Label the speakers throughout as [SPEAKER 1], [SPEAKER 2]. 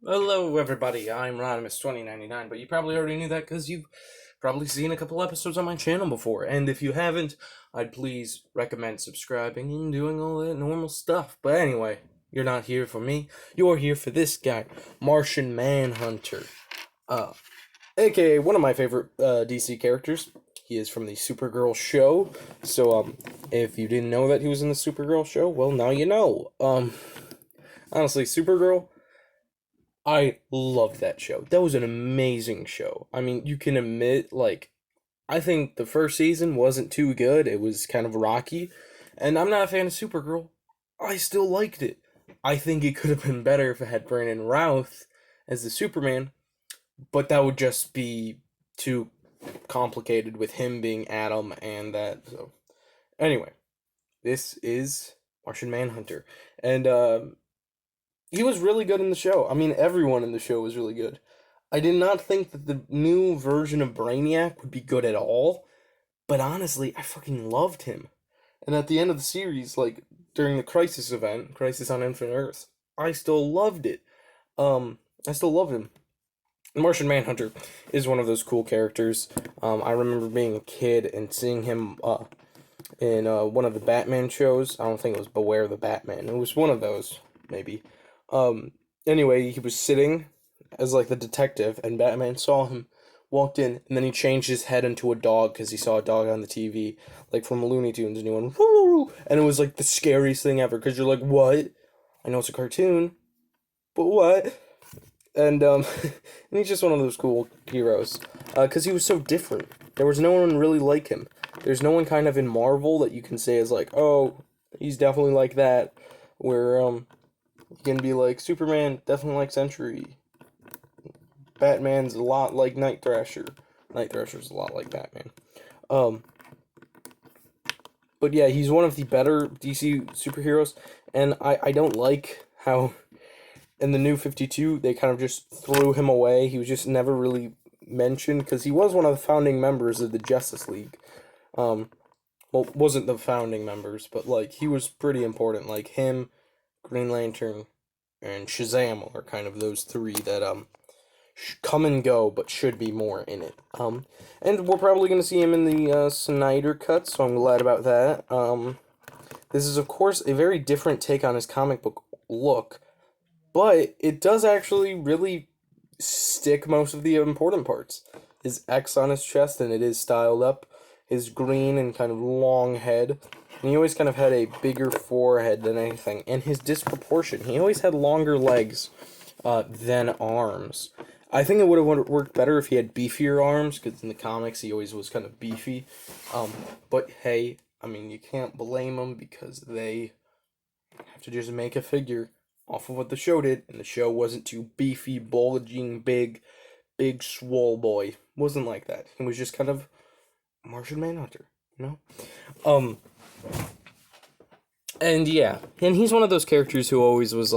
[SPEAKER 1] Hello, everybody. I'm Rodimus2099, but you probably already knew that because you've probably seen a couple episodes on my channel before. And if you haven't, I'd please recommend subscribing and doing all that normal stuff. But anyway, you're not here for me. You're here for this guy, Martian Manhunter. AKA one of my favorite DC characters. He is from the Supergirl show. So, if you didn't know that he was in the Supergirl show, well, now you know. Honestly, Supergirl, I loved that show. That was an amazing show. I mean, you can admit, I think the first season wasn't too good. It was kind of rocky. And I'm not a fan of Supergirl. I still liked it. I think it could have been better if it had Brandon Routh as the Superman, but that would just be too complicated with him being Adam and that. So, anyway, this is Martian Manhunter. And, he was really good in the show. I mean, everyone in the show was really good. I did not think that the new version of Brainiac would be good at all, but honestly, I fucking loved him. And at the end of the series, during the Crisis event, Crisis on Infinite Earth, I still loved it. I still love him. Martian Manhunter is one of those cool characters. I remember being a kid and seeing him in one of the Batman shows. I don't think it was Beware the Batman. It was one of those, maybe. Anyway, he was sitting as, the detective, and Batman saw him, walked in, and then he changed his head into a dog, because he saw a dog on the TV, from Looney Tunes, and he went, woo, and it was, the scariest thing ever, because you're like, what? I know it's a cartoon, but what? And, and he's just one of those cool heroes, because he was so different. There was no one really like him. There's no one kind of in Marvel that you can say is oh, he's definitely like that, where, you can be like, Superman, definitely like Sentry. Batman's a lot like Night Thrasher. Night Thrasher's a lot like Batman. But yeah, he's one of the better DC superheroes, and I don't like how in the New 52, they kind of just threw him away. He was just never really mentioned, because he was one of the founding members of the Justice League. Well, wasn't the founding members, but, he was pretty important. Him, Green Lantern, and Shazam are kind of those three that come and go, but should be more in it. And we're probably going to see him in the Snyder cut, so I'm glad about that. This is, of course, a very different take on his comic book look, but it does actually really stick most of the important parts. His X on his chest, and it is styled up. His green and kind of long head. And he always kind of had a bigger forehead than anything. And his disproportion. He always had longer legs than arms. I think it would have worked better if he had beefier arms, because in the comics he always was kind of beefy. But hey, I mean, you can't blame them, because they have to just make a figure off of what the show did. And the show wasn't too beefy, bulging, big swole boy. Wasn't like that. He was just kind of Martian Manhunter, you know? And yeah, and he's one of those characters who always was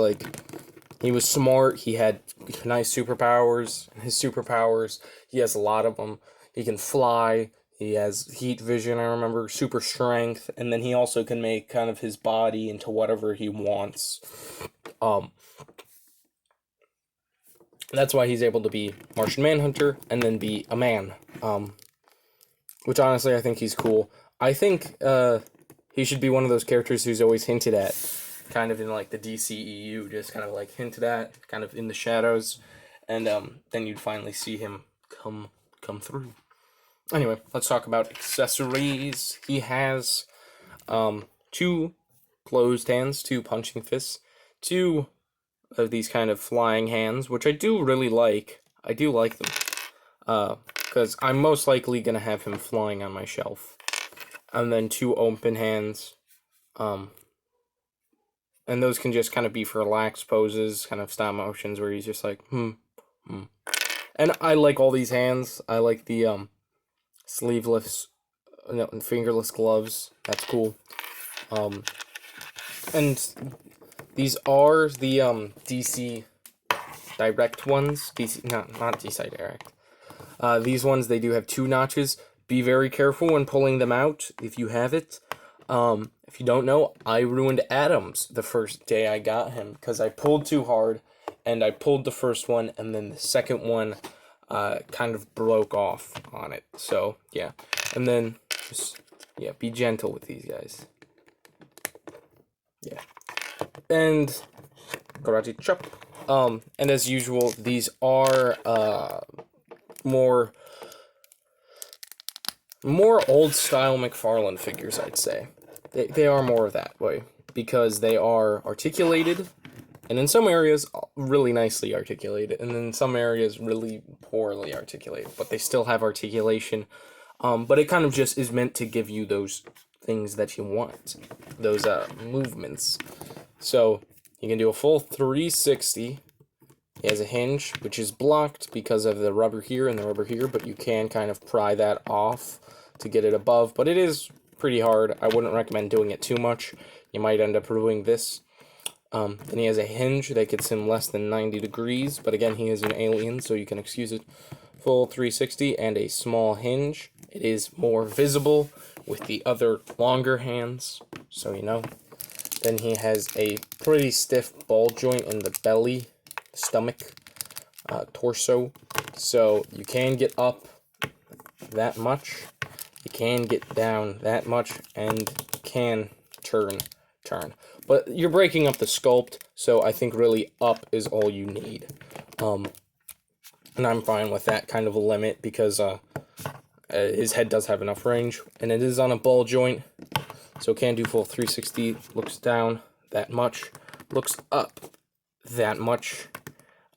[SPEAKER 1] he was smart, he had nice superpowers. His superpowers, he has a lot of them. He can fly, he has heat vision, I remember, super strength, and then he also can make kind of his body into whatever he wants. That's why he's able to be Martian Manhunter and then be a man. Which honestly, I think he's cool. I think he should be one of those characters who's always hinted at, kind of in the DCEU, just kind of hinted at, kind of in the shadows, and then you'd finally see him come through. Anyway, let's talk about accessories. He has 2 closed hands, 2 punching fists, 2 of these kind of flying hands, which I do really like. I do like them. Because I'm most likely going to have him flying on my shelf. And then 2 open hands. And those can just kind of be for relaxed poses, kind of stop motions where he's just like, And I like all these hands. I like the sleeveless, and fingerless gloves. That's cool. And these are the DC Direct ones. Not DC Direct. These ones, they do have 2 notches. Be very careful when pulling them out if you have it. If you don't know, I ruined Adams the first day I got him because I pulled too hard and I pulled the first one, and then the second one kind of broke off on it. So yeah, and then just be gentle with these guys. Yeah, and karate chop. And as usual, these are more old style McFarlane figures, I'd say. They are more of that way because they are articulated, and in some areas really nicely articulated, and in some areas really poorly articulated, but they still have articulation. But it kind of just is meant to give you those things that you want, those movements. So you can do a full 360. He has a hinge, which is blocked because of the rubber here and the rubber here, but you can kind of pry that off to get it above, but it is pretty hard. I wouldn't recommend doing it too much. You might end up ruining this. Then he has a hinge that gets him less than 90 degrees, but again, he is an alien, so you can excuse it. Full 360 and a small hinge. It is more visible with the other longer hands, so you know. Then he has a pretty stiff ball joint in the belly, stomach, torso, so you can get up that much, you can get down that much, and can turn. But you're breaking up the sculpt, so I think really up is all you need. And I'm fine with that kind of a limit because his head does have enough range, and it is on a ball joint, so it can do full 360, looks down that much, looks up that much,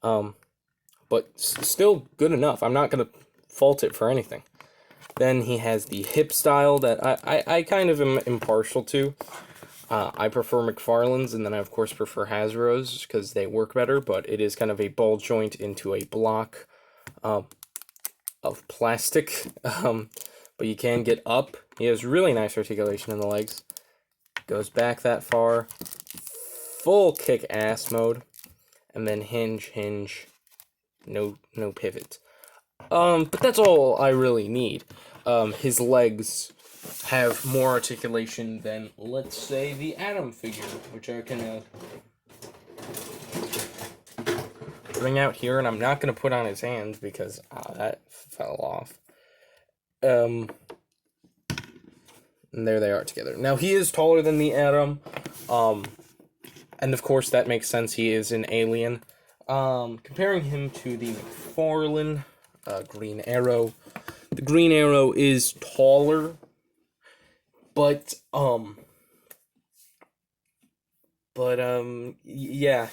[SPEAKER 1] but still good enough. I'm not going to fault it for anything. Then he has the hip style that I kind of am impartial to. I prefer McFarlane's, and then I, of course, prefer Hasbro's because they work better, but it is kind of a ball joint into a block of plastic. But you can get up. He has really nice articulation in the legs. Goes back that far. Full kick-ass mode. And then hinge, no pivot. But that's all I really need. His legs have more articulation than, let's say, the Atom figure, which I can bring out here, and I'm not going to put on his hands because that fell off. And there they are together. Now, he is taller than the Atom, and of course that makes sense, he is an alien. Comparing him to the McFarlane Green Arrow, the Green Arrow is taller, but yeah.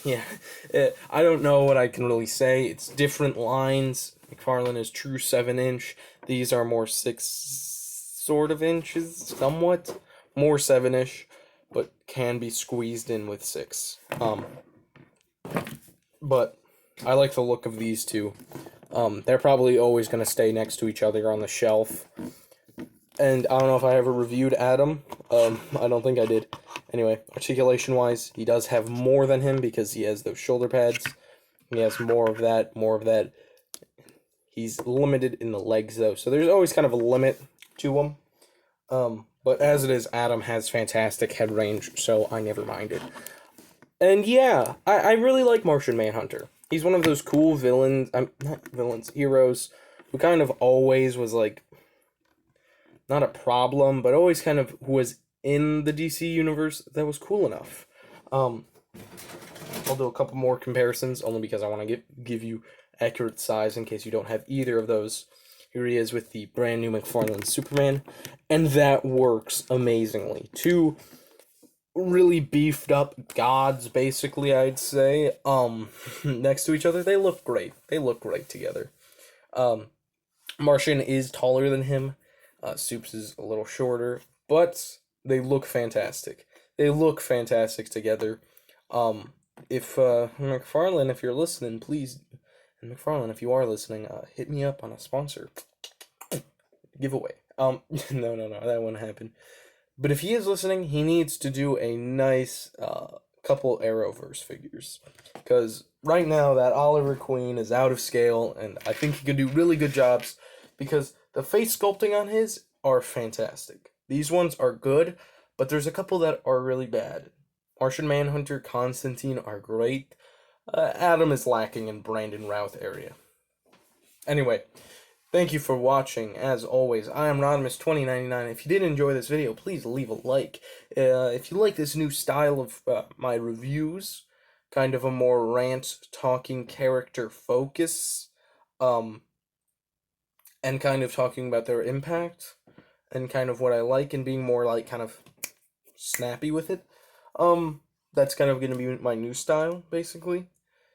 [SPEAKER 1] I don't know what I can really say. It's different lines. McFarlane is true 7-inch. These are more 6 sort of inches, somewhat. More 7-ish, but can be squeezed in with 6. But I like the look of these two. They're probably always going to stay next to each other on the shelf. And I don't know if I ever reviewed Adam. I don't think I did. Anyway, articulation-wise, he does have more than him because he has those shoulder pads. He has more of that. He's limited in the legs, though, so there's always kind of a limit to him. But as it is, Adam has fantastic head range, so I never minded. And yeah, I really like Martian Manhunter. He's one of those cool heroes, who kind of always was like, not a problem, but always kind of was in the DC universe that was cool enough. I'll do a couple more comparisons, only because I want to give you accurate size in case you don't have either of those. Here he is with the brand new McFarlane Superman, and that works amazingly. Two really beefed up gods, basically, I'd say, next to each other. They look great. They look great together. Martian is taller than him. Supes is a little shorter, but they look fantastic. They look fantastic together. If McFarlane, if you're listening, please, and McFarlane, if you are listening, hit me up on a sponsor giveaway. No, that won't happen. But if he is listening, he needs to do a nice couple Arrowverse figures, because right now that Oliver Queen is out of scale, and I think he could do really good jobs because the face sculpting on his are fantastic. These ones are good, but there's a couple that are really bad. Martian Manhunter, Constantine are great. Adam is lacking in Brandon Routh area. Anyway, thank you for watching. As always, I am Rodimus2099. If you did enjoy this video, please leave a like. If you like this new style of my reviews, kind of a more rant, talking, character focus, and kind of talking about their impact, and kind of what I like, and being more, like, kind of snappy with it, that's kind of going to be my new style, basically.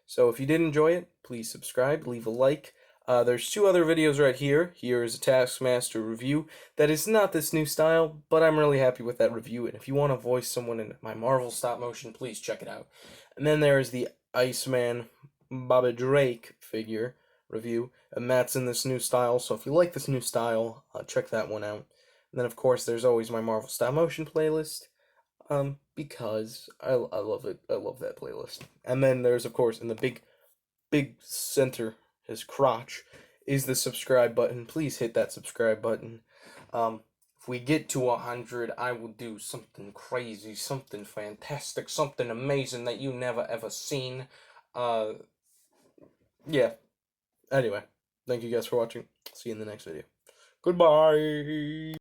[SPEAKER 1] So if you did enjoy it, please subscribe, leave a like. There's 2 other videos right here. Here is a Taskmaster review that is not this new style, but I'm really happy with that review, and if you want to voice someone in my Marvel stop motion, please check it out. And then there is the Iceman Bobby Drake figure review, and that's in this new style, so if you like this new style, check that one out. And then, of course, there's always my Marvel stop motion playlist, because I love it. I love that playlist. And then there's, of course, in the big center, his crotch, is the subscribe button. Please hit that subscribe button. If we get to 100, I will do something crazy, something fantastic, something amazing that you never ever seen. Yeah. Anyway, thank you guys for watching. See you in the next video. Goodbye.